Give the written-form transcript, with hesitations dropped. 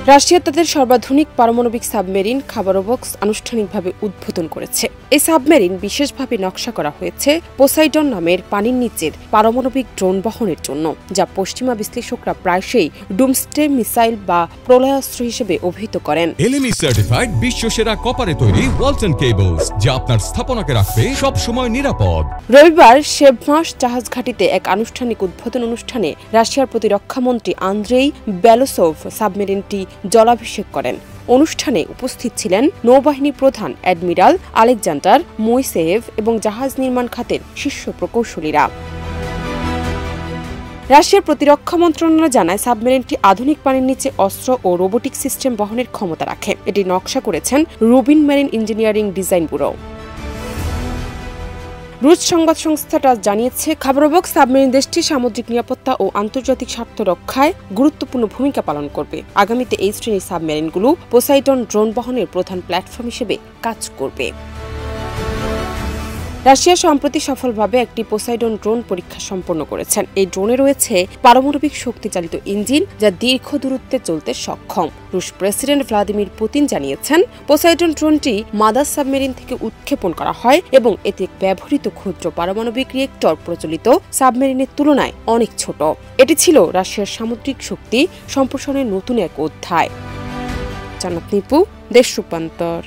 Russia তাদের সর্বাধুনিক পারমাণবিক submarine খাবারোভস্ক আনুষ্ঠানিকভাবে উদ্বোধন করেছে। এই সাবমেরিন বিশেষভাবে নকশা করা হয়েছে পোসাইডন নামের পানির নিচের পারমাণবিক ড্রোন বহনের জন্য, যা পশ্চিমা বিশ্লেষকরা প্রায়শই ডুমসডে মিসাইল বা প্রলয়াস্ত্র হিসেবে অভিহিত করেন। এলএমই সার্টিফাইড বিশ্বসেরা কপারে তৈরি ওয়ালটন কেবলস, যা আপনার স্থাপনাকে রাখবে সব সময় নিরাপদ। রবিবার সেভমাস জাহাজ ঘাঁটিতে এক আনুষ্ঠানিক উদ্বোধন অনুষ্ঠানে রাশিয়ার প্রতিরক্ষামন্ত্রী আন্দ্রেই বেলোসভ সাবমেরিনটি জলাভিষেক করেন। অনুষ্ঠানে উপস্থিত ছিলেন নৌবাহিনী প্রধান অ্যাডমিরাল আলেকজান্ডার মোইসেয়েভ এবং জাহাজ নির্মাণ খাতের শীর্ষ প্রকৌশলীরা। রাশিয়ার প্রতিরক্ষা মন্ত্রণালয় জানায়, সাবমেরিনটি আধুনিক পানির নিচে অস্ত্র ও রোবোটিক সিস্টেম বহনের ক্ষমতা রাখে। এটি নকশা করেছেন Rubin marine engineering design bureau. রুশ সংবাদ সংস্থাটা জানিয়েছে, খাবারোভস্ক সাবমেরিন দেশটি সামুদ্রিক নিরাপত্তা ও আন্তর্জাতিক স্বার্থ রক্ষায় গুরুত্বপূর্ণ ভূমিকা পালন করবে। আগামীতে এই শ্রেণীর সাবমেরিনগুলো পোসাইডন ড্রোন বহনের প্রধান প্ল্যাটফর্ম হিসেবে কাজ করবে। রাশিয়া সম্প্রতি সফলভাবে একটি পোসাইডন ড্রোন পরীক্ষা সম্পন্ন করেছেন। এই ড্রোনে রয়েছে পারমাণবিক শক্তিচালিত ইঞ্জিন, যা দীর্ঘ দূরত্বে চলতে সক্ষম। রুশ প্রেসিডেন্ট ভ্লাদিমির পুতিন জানিয়েছেন, পোসাইডন ড্রোনটি মাদার সাবমেরিন থেকে উৎক্ষেপণ করা হয় এবং এতে ব্যবহৃত ক্ষুদ্র পারমাণবিক রিয়েক্টর প্রচলিত সাবমেরিনের তুলনায় অনেক ছোট। এটি ছিল রাশিয়ার সামুদ্রিক শক্তি সম্প্রসারণের নতুন এক অধ্যায়। জান্নাত নিপু, দেশ রূপান্তর।